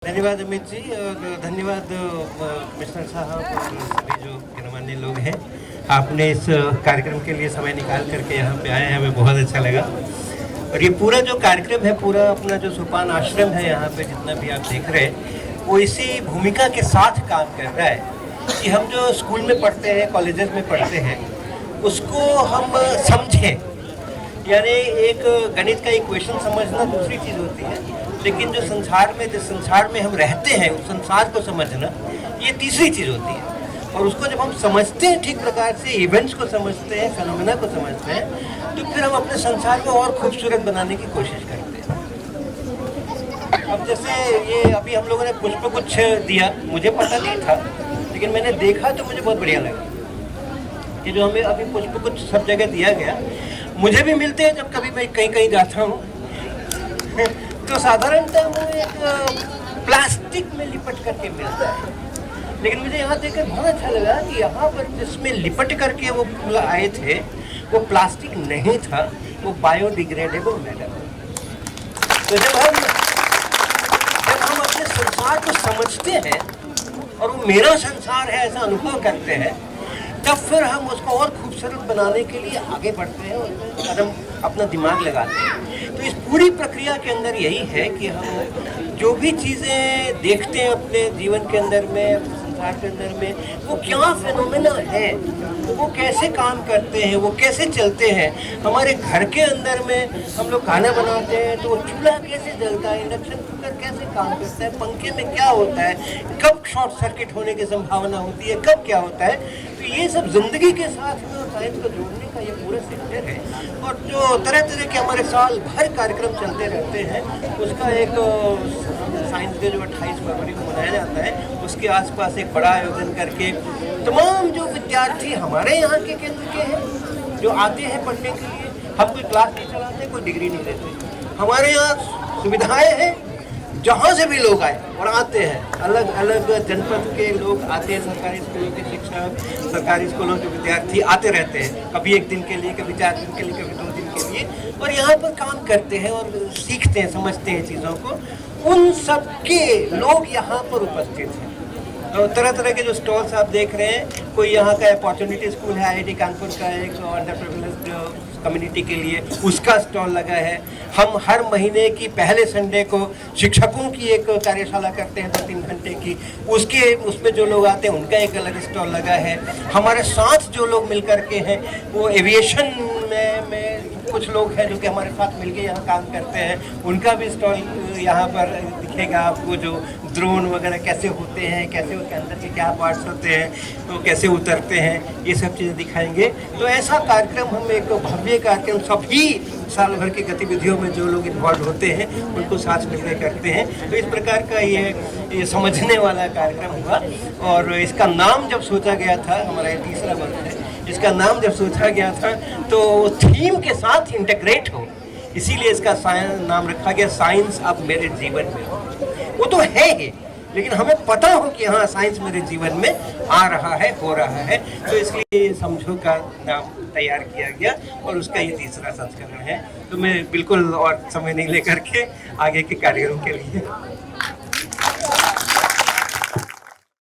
धन्यवाद अमित जी और धन्यवाद कमिश्नर साहब और सभी जो गणमान्य लोग हैं। आपने इस कार्यक्रम के लिए समय निकाल करके यहाँ पे आए हैं, हमें बहुत अच्छा लगा। और ये पूरा जो कार्यक्रम है, पूरा अपना जो सोपान आश्रम है यहाँ पे जितना भी आप देख रहे हैं, वो इसी भूमिका के साथ काम कर रहा है कि हम जो स्कूल में पढ़ते हैं, कॉलेजेस में पढ़ते हैं, उसको हम समझें। यानी एक गणित का इक्वेशन समझना दूसरी चीज़ होती है, लेकिन जो संसार में जिस संसार में हम रहते हैं उस संसार को समझना ये तीसरी चीज़ होती है। और उसको जब हम समझते हैं ठीक प्रकार से, इवेंट्स को समझते हैं, फेनोमेना को समझते हैं, तो फिर हम अपने संसार को और खूबसूरत बनाने की कोशिश करते हैं। अब जैसे ये अभी हम लोगों ने पुष्प गुच्छ दिया, मुझे पता नहीं था, लेकिन मैंने देखा तो मुझे बहुत बढ़िया लगा कि जो हमें अभी पुष्प गुच्छ सब जगह दिया गया। मुझे भी मिलते हैं जब कभी मैं कहीं कहीं जाता हूँ तो साधारणतः वो एक प्लास्टिक में लिपट करके मिलता है, लेकिन मुझे यहाँ देखकर बहुत अच्छा लगा कि यहाँ पर जिसमें लिपट करके वो फूल आए थे वो प्लास्टिक नहीं था, वो बायोडिग्रेडेबल मैटर। तो जब हम अपने संसार को समझते हैं और वो मेरा संसार है ऐसा अनुभव करते हैं, तब फिर हम उसको और खूबसूरत बनाने के लिए आगे बढ़ते हैं और कदम अपना दिमाग लगाते हैं। तो इस पूरी प्रक्रिया के अंदर यही है कि हम जो भी चीज़ें देखते हैं अपने जीवन के अंदर में, अपने संसार के अंदर में, वो क्या फेनोमेना है, वो कैसे काम करते हैं, वो कैसे चलते हैं। हमारे घर के अंदर में हम लोग खाना बनाते हैं तो चूल्हा कैसे जलता है, इंडक्शन कुकर कैसे काम करता है, पंखे में क्या होता है, कब शॉर्ट सर्किट होने की संभावना होती है, कब क्या होता है। तो ये सब जिंदगी के साथ में साइंस को जोड़ने का ये पूरा सेक्टर है। और जो तरह तरह के हमारे साल भर कार्यक्रम चलते रहते हैं, उसका एक साइंस डे जो 28 फरवरी को मनाया जाता है, उसके आसपास एक बड़ा आयोजन करके तमाम जो विद्यार्थी हमारे यहाँ के केंद्र के हैं जो आते हैं पढ़ने के लिए, हम कोई क्लास नहीं चलाते, कोई डिग्री नहीं देते, हमारे यहाँ सुविधाएँ हैं। जहाँ से भी लोग आए और आते हैं, अलग अलग जनपद के लोग आते हैं, सरकारी स्कूलों के शिक्षक, सरकारी स्कूलों के विद्यार्थी आते रहते हैं, कभी एक दिन के लिए, कभी 4 दिन के लिए, कभी 2 दिन के लिए, और यहाँ पर काम करते हैं और सीखते हैं, समझते हैं चीज़ों को। उन सब के लोग यहाँ पर उपस्थित हैं। तो तरह तरह के जो स्टॉल्स आप देख रहे हैं, कोई यहाँ का अपॉर्चुनिटी स्कूल है, IIT कानपुर का एक अंडर प्रिविलेज्ड कम्युनिटी के लिए, उसका स्टॉल लगा है। हम हर महीने की पहले संडे को शिक्षकों की एक कार्यशाला करते हैं 2-3 घंटे की, उसमें जो लोग आते हैं उनका एक अलग स्टॉल लगा है। हमारे साथ जो लोग मिल करके हैं, वो एविएशन में कुछ लोग हैं जो कि हमारे साथ मिलके यहाँ काम करते हैं, उनका भी स्टॉल यहाँ पर दिखेगा आपको। जो ड्रोन वगैरह कैसे होते हैं, कैसे उसके अंदर के क्या पार्ट्स होते हैं, तो कैसे उतरते हैं, ये सब चीज़ें दिखाएंगे। तो ऐसा कार्यक्रम हम एक भव्य कार्यक्रम सभी साल भर की गतिविधियों में जो लोग इन्वॉल्व होते हैं उनको साथ मिलकर करते हैं। तो इस प्रकार का ये समझने वाला कार्यक्रम हुआ। और इसका नाम जब सोचा गया था, हमारा ये तीसरा वर्ष है, इसका नाम जब सोचा गया था तो थीम के साथ इंटीग्रेट हो, इसीलिए इसका नाम रखा गया साइंस अब मेरे जीवन में हो। वो तो है ही, लेकिन हमें पता हो कि हाँ साइंस मेरे जीवन में आ रहा है, हो रहा है। तो इसलिए समझो का नाम तैयार किया गया और उसका ये तीसरा संस्करण है। तो मैं बिल्कुल और समय नहीं लेकर के आगे के कार्यक्रम के लिए